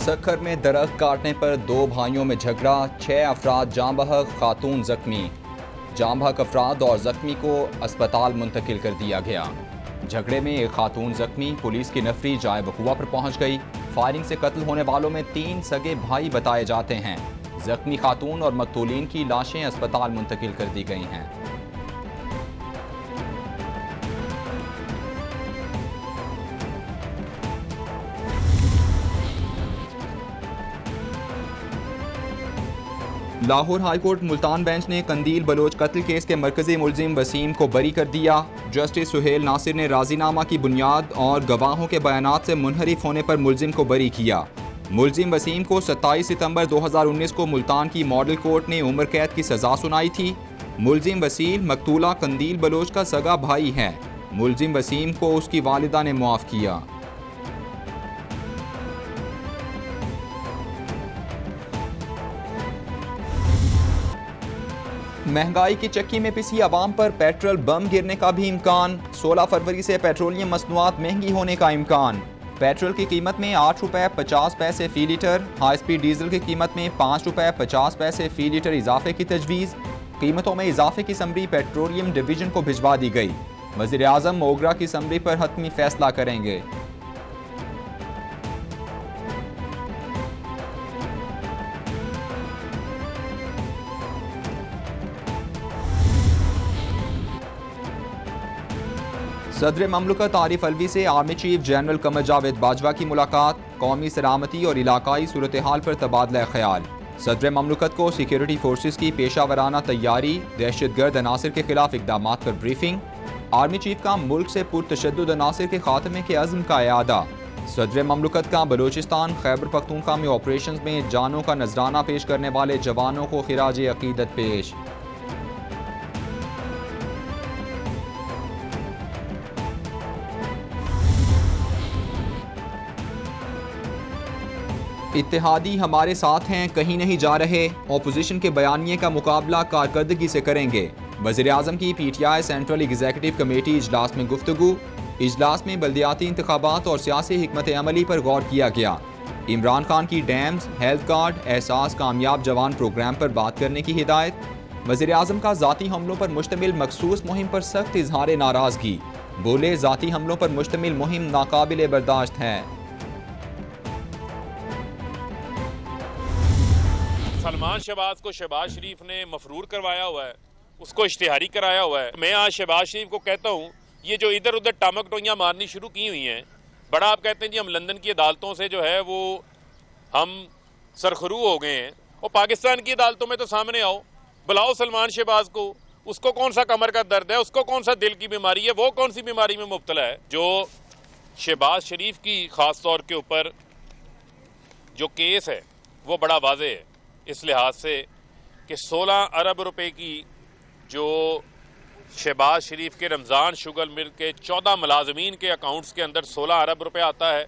सखर में दरख्त काटने पर 2 भाइयों में झगड़ा, 6 अफराद जाँ बहक, खातून जख्मी। जाँ बहक अफराद और जख्मी को अस्पताल मुंतकिल कर दिया गया। झगड़े में एक खातून जख्मी, पुलिस की नफरी जाए वकुआ पर पहुंच गई। फायरिंग से कत्ल होने वालों में 3 सगे भाई बताए जाते हैं। जख्मी खातून और मकतूलीन की लाशें अस्पताल मुंतकिल कर दी गई हैं। लाहौर हाईकोर्ट मुल्तान बेंच ने कंदील बलोच कत्ल केस के मरकजी मुलजिम वसीम को बरी कर दिया। जस्टिस सुहेल नासिर ने राजीनामा की बुनियाद और गवाहों के बयानात से मुनहरिफ होने पर मुलजिम को बरी किया। मुलजिम वसीम को 27 सितंबर 2019 को मुल्तान की मॉडल कोर्ट ने उम्र कैद की सजा सुनाई थी। मुलजिम वसीम मकतूला कंदील बलोच का सगा भाई है। मुलजिम वसीम को उसकी वालिदा ने मुआफ किया। महंगाई की चक्की में पिसी आवाम पर पेट्रोल बम गिरने का भी इम्कान। 16 फरवरी से पेट्रोलियम मसनूआत महंगी होने का इम्कान। पेट्रोल की कीमत में 8 रुपये 50 पैसे फी लीटर, हाई स्पीड डीजल की कीमत में 5 रुपये 50 पैसे फी लीटर इजाफे की तजवीज़। कीमतों में इजाफे की समरी पेट्रोलियम डिवीजन को भिजवा दी गई। वज़ीर आज़म मोगरा की समरी पर हतमी फैसला करेंगे। सदर ममलकत आरिफ अलवी से army chief general Qamar Javed Bajwa की मुलाकात। कौमी सलामती और इलाकाई सूरत हाल पर तबादला ख्याल। सदर ममलकत को सिक्योरिटी फोर्सेस की पेशा वराना तैयारी, दहशतगर्द अनासर के खिलाफ इकदाम पर ब्रीफिंग। आर्मी चीफ का मुल्क से पुरतशद्दुद अनासर के खात्मे के अज़्म का इआदा। सदर ममलकत का बलोचिस्तान खैबर पख्तूनख्वा में ऑपरेशन में जानों का नजराना पेश करने वाले जवानों को खिराज अकीदत पेश। इत्तेहादी हमारे साथ हैं, कहीं नहीं जा रहे। ऑपोजिशन के बयानिए का मुकाबला कारकर्दगी से करेंगे। वज़ीर आज़म की PTI सेंट्रल एग्जीक्यूटिव कमेटी इजलास में गुफ्तगू। इजलास में बल्दियाती इंतखाबात और सियासी हिकमत अमली पर गौर किया गया। इमरान खान की डैम्स, हेल्थ कार्ड, एहसास कामयाब जवान प्रोग्राम पर बात करने की हिदायत। वज़ीर आज़म का ज़ाती हमलों पर मुश्तमिल मखसूस मुहिम पर सख्त इजहार नाराज़गी। बोले, ज़ाती हमलों पर मुश्तमिल मुहिम नाकाबिल बर्दाश्त है। सलमान शहबाज को शहबाज शरीफ ने मफरूर करवाया हुआ है, उसको इश्तिहारी कराया हुआ है। मैं आज शहबाज शरीफ को कहता हूँ, ये जो इधर उधर टामक टोइयाँ मारनी शुरू की हुई हैं, बड़ा आप कहते हैं जी हम लंदन की अदालतों से जो है वो हम सरखरू हो गए हैं, और पाकिस्तान की अदालतों में तो सामने आओ, बुलाओ सलमान शहबाज को। उसको कौन सा कमर का दर्द है, उसको कौन सा दिल की बीमारी है, वो कौन सी बीमारी में मुब्तला है। जो शहबाज शरीफ की ख़ास तौर के ऊपर जो केस है वो बड़ा वाज़ेह है, इस लिहाज से कि 16 अरब रुपए की जो शहबाज शरीफ के रमज़ान शुगर मिल के 14 मुलाजमीन के अकाउंट्स के अंदर 16 अरब रुपए आता है,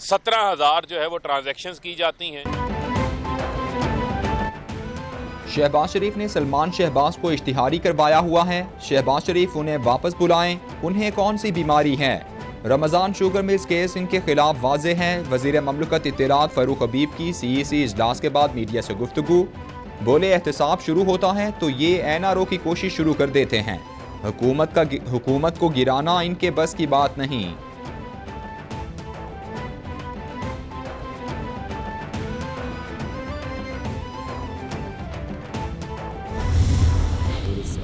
17,000 जो है वो ट्रांजैक्शंस की जाती हैं। शहबाज शरीफ ने सलमान शहबाज को इश्तिहारी करवाया हुआ है। शहबाज शरीफ उन्हें वापस बुलाएं। उन्हें कौन सी बीमारी है। रमज़ान शुगर मिल्स केस इनके खिलाफ वाजे हैं। वज़ीर ममलकत इत्तलात फ़ारूक हबीब की CEC इजलास के बाद मीडिया से गुफ्तगू। बोले, एहतसाब शुरू होता है तो ये NRO की कोशिश शुरू कर देते हैं। हुकूमत को गिराना इनके बस की बात नहीं।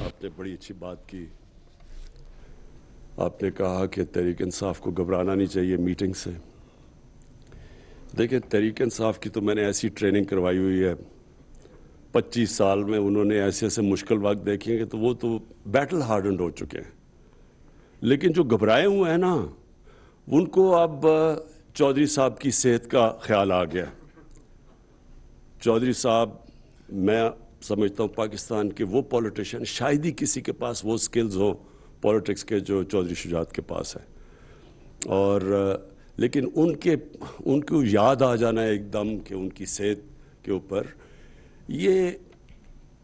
आपने बड़ी अच्छी बात की। आपने कहा कि तहरीक इंसाफ को घबराना नहीं चाहिए मीटिंग से। देखिए, तहरीक इंसाफ की तो मैंने ऐसी ट्रेनिंग करवाई हुई है, 25 साल में उन्होंने ऐसे ऐसे मुश्किल वक्त देखेंगे तो वो तो बैटल हार्डन्ड हो चुके हैं। लेकिन जो घबराए हुए हैं ना, उनको अब चौधरी साहब की सेहत का ख्याल आ गया। चौधरी साहब, मैं समझता हूँ पाकिस्तान के वो पॉलिटिशियन, शायद ही किसी के पास वो स्किल्स हो पॉलिटिक्स के जो चौधरी शुजात के पास है। और लेकिन उनको याद आ जाना एकदम कि उनकी सेहत के ऊपर, ये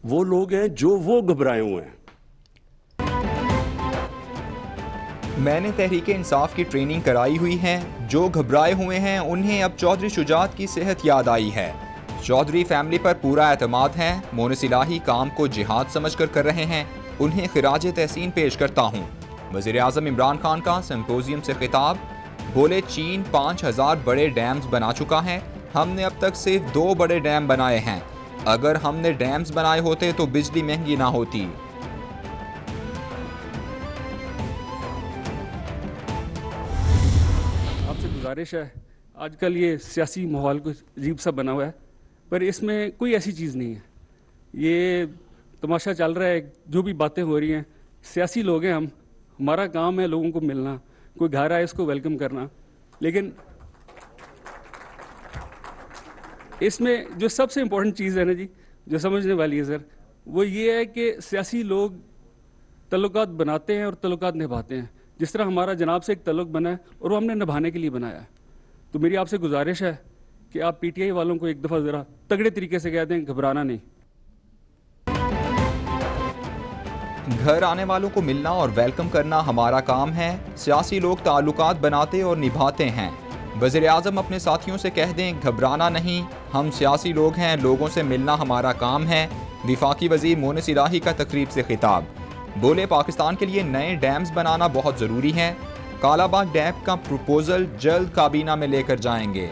वो लोग हैं जो वो घबराए हुए हैं। मैंने तहरीक इंसाफ की ट्रेनिंग कराई हुई है। जो घबराए हुए हैं उन्हें अब चौधरी शुजात की सेहत याद आई है। चौधरी फैमिली पर पूरा एतमाद है। मोनिस इलाही काम को जिहाद समझकर कर रहे हैं। उन्हें खिराज तहसीन पेश करता हूँ। वज़ीर आज़म इमरान खान का सिंपोजियम से खिताब। बोले चीन 5000 बड़े डैम्स बना चुका है, हमने अब तक सिर्फ 2 बड़े डैम बनाए हैं। अगर हमने डैम्स बनाए होते तो बिजली महंगी ना होती। आपसे गुजारिश है, आजकल ये सियासी माहौल कुछ अजीब सा बना हुआ है, पर इसमें कोई ऐसी चीज़ नहीं है। ये तमाशा चल रहा है, जो भी बातें हो रही हैं, सियासी लोग हैं हम, हमारा काम है लोगों को मिलना, कोई घर आए इसको वेलकम करना। लेकिन इसमें जो सबसे इम्पोर्टेंट चीज़ है ना जी, जो समझने वाली है सर, वो ये है कि सियासी लोग तल्लुकात बनाते हैं और तल्लुकात निभाते हैं। जिस तरह हमारा जनाब से एक तल्लुक बना है और वो हमने निभाने के लिए बनाया है। तो मेरी आपसे गुजारिश है कि आप पीटीआई वालों को एक दफ़ा ज़रा तगड़े तरीके से कह दें, घबराना नहीं। घर आने वालों को मिलना और वेलकम करना हमारा काम है। सियासी लोग ताल्लुकात बनाते और निभाते हैं। वज़ीर आज़म अपने साथियों से कह दें, घबराना नहीं, हम सियासी लोग हैं, लोगों से मिलना हमारा काम है। वफाकी वज़ीर मोनिस इलाही का तकरीब से खिताब। बोले पाकिस्तान के लिए नए डैम्स बनाना बहुत ज़रूरी है। कालाबाग डैम का प्रपोजल जल्द काबीना में लेकर जाएंगे।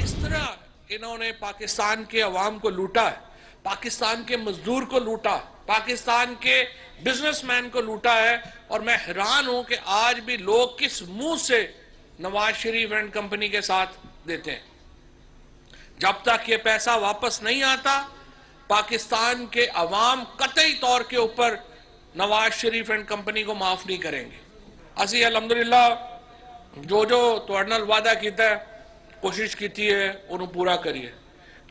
इस तरह इन्होंने पाकिस्तान के अवाम को लूटा है, पाकिस्तान के मजदूर को लूटा, पाकिस्तान के बिजनेसमैन को लूटा है। और मैं हैरान हूं कि आज भी लोग किस मुंह से नवाज शरीफ एंड कंपनी के साथ देते हैं। जब तक ये पैसा वापस नहीं आता, पाकिस्तान के अवाम कतई तौर के ऊपर नवाज शरीफ एंड कंपनी को माफ नहीं करेंगे। असी अलहमदुलिल्लाह जो जो तुहाडे नाल वादा कीता है, कोशिश की है, उन्होंने पूरा करिए।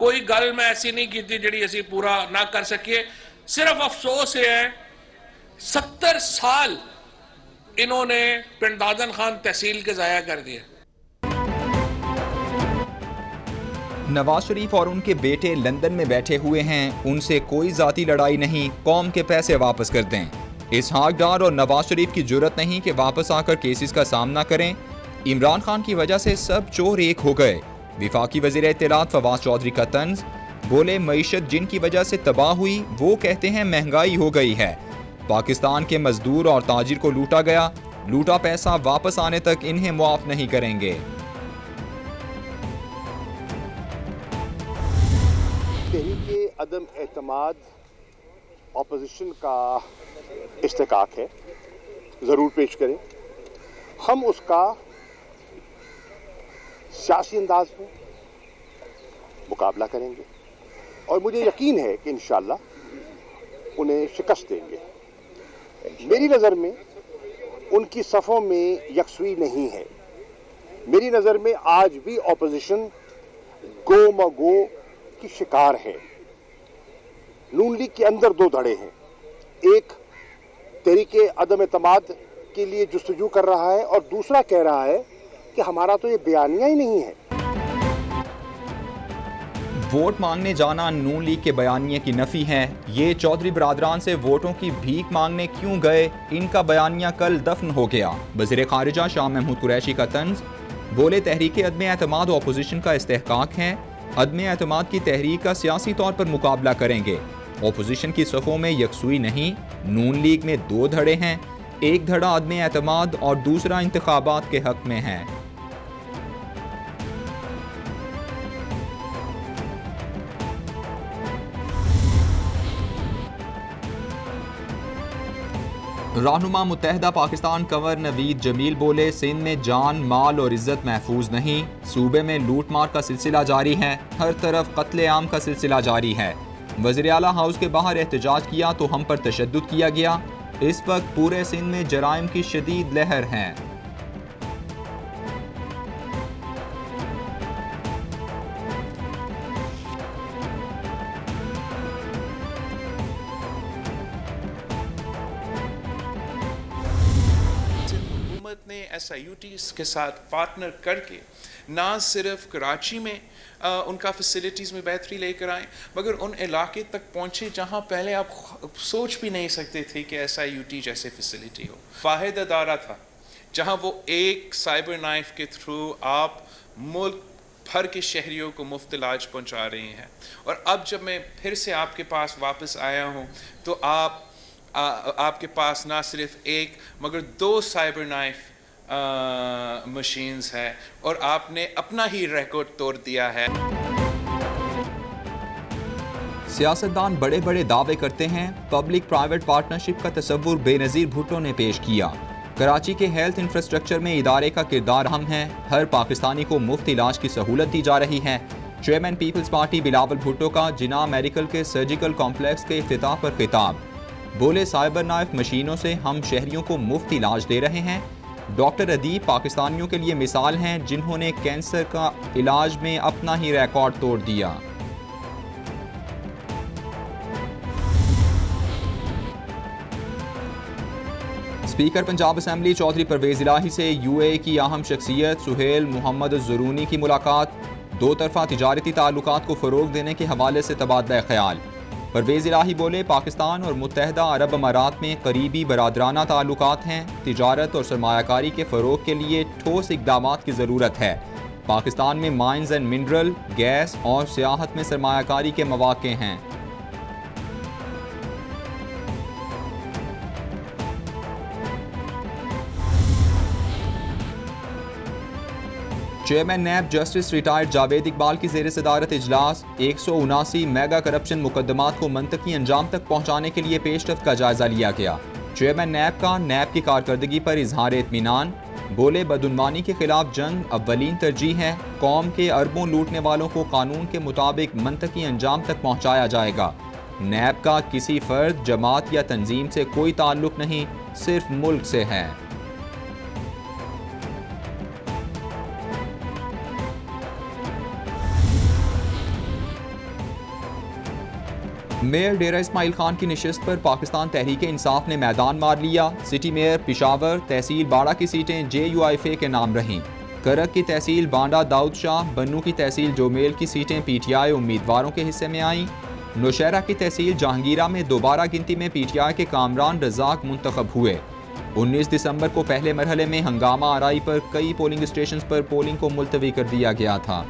कोई गल मैं ऐसी नहीं की जिहड़ी असी पूरा ना कर सकिए। सिर्फ अफसोस है 70 साल इन्होंने पिंड दादन खान तहसील के जाया कर दिए। नवाज शरीफ और उनके बेटे लंदन में बैठे हुए हैं, उनसे कोई जाती लड़ाई नहीं, कौम के पैसे वापस कर दें। इसहाक डार और नवाज शरीफ की जुर्रत नहीं कि वापस आकर केसेस का सामना करें। इमरान खान की वजह से सब चोर एक हो गए। वफाकी वज़ीर इत्तलात फवाद चौधरी का तंज। बोले मईशत जिनकी वजह से तबाह हुई वो कहते हैं महंगाई हो गई है। पाकिस्तान के मजदूर और ताजिर को लूटा गया, लूटा पैसा वापस आने तक इन्हें मुआफ नहीं करेंगे। तहरीके अदम एतमाद ऑपोजिशन का इस्तेकाक है, ज़रूर पेश करें। हम उसका सियासी अंदाज में मुकाबला करेंगे और मुझे यकीन है कि इंशाअल्लाह उन्हें शिकस्त देंगे। मेरी नज़र में उनकी सफ़ों में यकसुई नहीं है। मेरी नज़र में आज भी ऑपोजिशन गो मगो की शिकार है। नून लीग के अंदर 2 धड़े हैं। एक तहरीके अदम एतमाद के लिए जुस्तजू कर रहा है और दूसरा कह रहा है कि हमारा तो ये बयानिया ही नहीं है। वोट मांगने जाना नून लीग के बयानिए की नफी है। ये चौधरी बरादरान से वोटों की भीख मांगने क्यों गए, इनका बयानिया कल दफन हो गया। वज़ीर खारिजा शाह महमूद कुरैशी का तंज। बोले तहरीके अदम एतमाद ऑपोजिशन का इस्तेहकाक है। अदम एतमाद की तहरीक का सियासी तौर पर मुकाबला करेंगे। ऑपोजिशन की सफ़ों में यकसुई नहीं। नून लीग में 2 धड़े हैं, एक धड़ा अदम एतमाद और दूसरा इंतखाबात के हक में है। रहनुमा मुत्तहदा पाकिस्तान कंवर नवीद जमील बोले, सिंध में जान माल और इज्जत महफूज नहीं। सूबे में लूट मार का सिलसिला जारी है, हर तरफ कत्ले आम का सिलसिला जारी है। वज़ीर आला हाउस के बाहर एहतजाज किया तो हम पर तशद्दुद किया गया। इस वक्त पूरे सिंध में जराइम की शदीद लहर है। हुकूमत ने SIUTs के साथ पार्टनर करके ना सिर्फ कराची में उनका फैसिलिटीज़ में बेहतरी लेकर आएँ, मगर उन इलाके तक पहुँचे जहाँ पहले आप सोच भी नहीं सकते थे कि SIUT जैसे फैसिलिटी हो। वाहिद अदारा था जहाँ वो एक साइबर नाइफ के थ्रू आप मुल्क भर के शहरियों को मुफ्त इलाज पहुँचा रहे हैं। और अब जब मैं फिर से आपके पास वापस आया हूँ तो आपके पास ना सिर्फ एक मगर 2 साइबर नाइफ मशीन्स है और आपने अपना ही रिकॉर्ड तोड़ दिया है। सियासतदान बड़े बड़े दावे करते हैं, पब्लिक प्राइवेट पार्टनरशिप का तस्वुर बेनज़ीर भुट्टो ने पेश किया। कराची के हेल्थ इंफ्रास्ट्रक्चर में इदारे का किरदार अहम है, हर पाकिस्तानी को मुफ्त इलाज की सहूलत दी जा रही है। Chairman Peoples Party Bilawal Bhutto का जिना मेडिकल के सर्जिकल कॉम्प्लेक्स के इफ्तिताह पर खिताब, बोले साइबर नाइफ मशीनों से हम शहरियों को मुफ्त इलाज दे रहे हैं। डॉक्टर अदीब पाकिस्तानियों के लिए मिसाल हैं जिन्होंने कैंसर का इलाज में अपना ही रिकॉर्ड तोड़ दिया। स्पीकर पंजाब असेंबली चौधरी परवेज इलाही से UAE की अहम शख्सियत सुहेल मोहम्मद ज़रूनी की मुलाकात, 2 तरफ़ा तिजारती ताल्लुकात को फ़रोग देने के हवाले से तबादला ख्याल। परवेज इलाही बोले पाकिस्तान और मुत्तहदा अरब अमारात में करीबी बरादराना ताल्लुकात हैं, तिजारत और सरमायाकारी के फ़रोग के लिए ठोस इक़दामात की ज़रूरत है। पाकिस्तान में माइंस एंड मिनरल, गैस और सियाहत में सरमायाकारी के मौक़े हैं। Chairman NAB justice retired Javed Iqbal की ज़ेर सदारत इजलास, 179 मेगा करप्शन मुकदमात को मंतकी अंजाम तक पहुँचाने के लिए पेशरफ्त का जायजा लिया गया। चेयरमैन नैब का नैब की कारकर्दगी पर इजहार इत्मीनान, बोले बदउनवानी के खिलाफ जंग अव्वलीन तरजीह है, कौम के अरबों लूटने वालों को कानून के मुताबिक मंतकी अंजाम तक पहुँचाया जाएगा। नैब का किसी फर्द, जमात या तंजीम से कोई ताल्लुक नहीं, सिर्फ मुल्क से है। मेयर डेरा इस्माइल खान की निशिस्त पर पाकिस्तान तहरीक इंसाफ ने मैदान मार लिया। सिटी मेयर पिशावर, तहसील बाड़ा की सीटें JUIFA के नाम रहीं। करक की तहसील बांडा दाऊद शाह, बन्नू की तहसील जोमेल की सीटें PTI उम्मीदवारों के हिस्से में आईं। नौशहरा की तहसील जहांगीरा में दोबारा गिनती में PTI के कामरान रज़ाक मुंतखब हुए। 19 दिसंबर को पहले मरहले में हंगामा आराई पर कई पोलिंग स्टेशन पर पोलिंग को मुलतवी कर दिया गया था।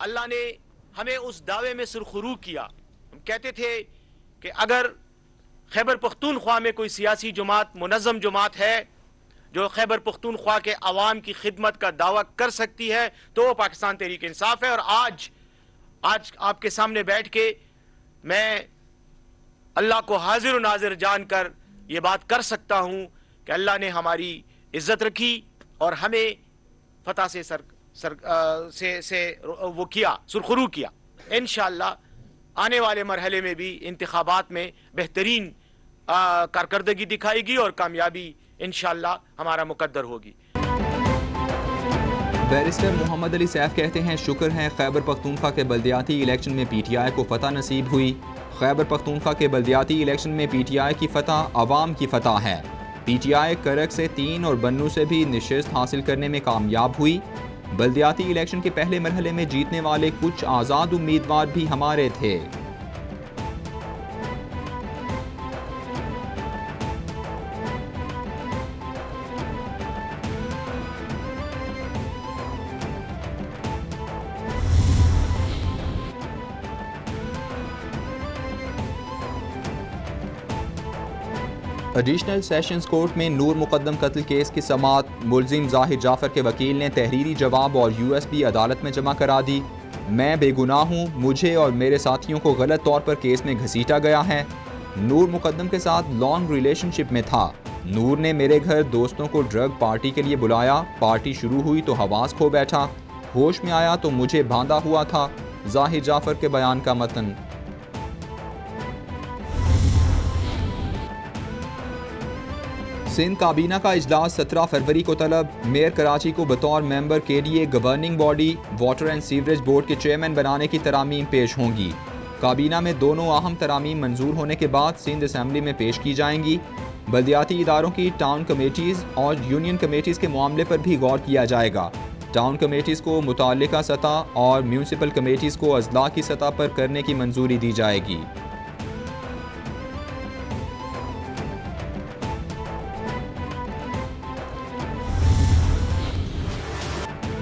अल्लाह ने हमें उस दावे में सुरखरू किया। हम कहते थे कि अगर खैबर पख्तूनख्वा में कोई सियासी जमात, मुनज़्ज़म जमात है जो खैबर पख्तूनख्वा के अवाम की खिदमत का दावा कर सकती है तो वो पाकिस्तान तहरीक इंसाफ है। और आज आपके सामने बैठ के मैं अल्लाह को हाजिर और नाजिर जानकर ये बात कर सकता हूँ कि अल्लाह ने हमारी इज्जत रखी और हमें फतह से वो किया, सुरखरू किया। इंशाअल्लाह आने वाले मरहले में भी इंतखाबात में बेहतरीन कारकर्दगी दिखाएगी और कामयाबी इंशाअल्लाह हमारा मुकद्दर होगी। बैरिस्टर मोहम्मद अली सैफ कहते हैं शुक्र है खैबर पख्तूनख्वा के बल्दियाती इलेक्शन में PTI को फतह नसीब हुई। खैबर पख्तूनख्वा के बल्दियाती इलेक्शन में PTI की फतह अवाम की फतह है। PTI करक से 3 और बन्नू से भी निशिस्त हासिल करने में कामयाब हुई। बल्दियाती इलेक्शन के पहले मरहले में जीतने वाले कुछ आज़ाद उम्मीदवार भी हमारे थे। एडिशनल सेशंस कोर्ट में नूर मुकद्दम कत्ल केस की समाअत, मुलजिम जाहिर जाफर के वकील ने तहरीरी जवाब और USB अदालत में जमा करा दी। मैं बेगुनाह हूँ, मुझे और मेरे साथियों को गलत तौर पर केस में घसीटा गया है। नूर मुकद्दम के साथ लॉन्ग रिलेशनशिप में था। नूर ने मेरे घर दोस्तों को ड्रग पार्टी के लिए बुलाया। पार्टी शुरू हुई तो हवास खो बैठा, होश में आया तो मुझे बांधा हुआ था। जाहिर जाफर के बयान का मतन। सिंध काबीना का इजलास 17 फरवरी को तलब। मेयर कराची को बतौर member KDA governing body water and sewerage board के चेयरमैन बनाने की तरामीम पेश होंगी। काबीना में दोनों अहम तरामीम मंजूर होने के बाद सिंध असम्बली में पेश की जाएंगी। बल्दियाती इदारों की टाउन कमेटीज़ और यूनियन कमेटीज़ के मामले पर भी गौर किया जाएगा। टाउन कमेटीज़ को मुताल्लिका सतह और म्यूनसिपल कमेटीज़ को अजला की सतह पर करने की मंजूरी दी जाएगी।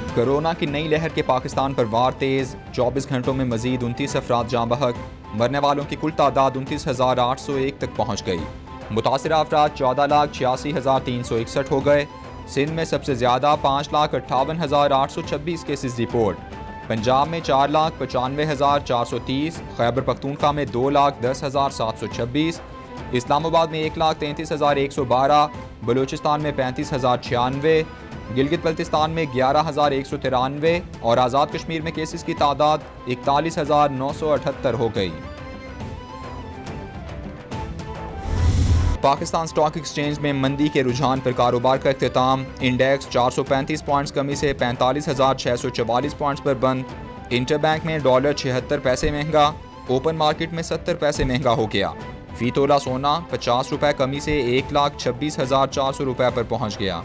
कोरोना की नई लहर के पाकिस्तान पर वार तेज़। 24 घंटों में मजीद 29 अफराद जाँ बहक। मरने वालों की कुल तादाद 29,801 तक पहुँच गई। मुतासिर अफराद 14,86,361 हो गए। सिंध में सबसे ज़्यादा 5,58,826 केसेस रिपोर्ट। पंजाब में 4,95,430, खैबर पख्तूनख्वा में 2,10,726, इस्लामाबाद में 1,33,112, बलूचिस्तान में 35,096, गिलगित बल्तिस्तान में 11,193 और आज़ाद कश्मीर में केसेस की तादाद 41,978 हो गई। पाकिस्तान स्टॉक एक्सचेंज में मंदी के रुझान पर कारोबार का इख्तिताम। इंडेक्स 435 पॉइंट्स कमी से 45,644 पॉइंट्स पर बंद। इंटरबैंक में डॉलर 76 पैसे महंगा, ओपन मार्केट में 70 पैसे महंगा हो गया। फी तोला सोना 50 रुपये कमी से 1,26,400 रुपये पर पहुँच गया।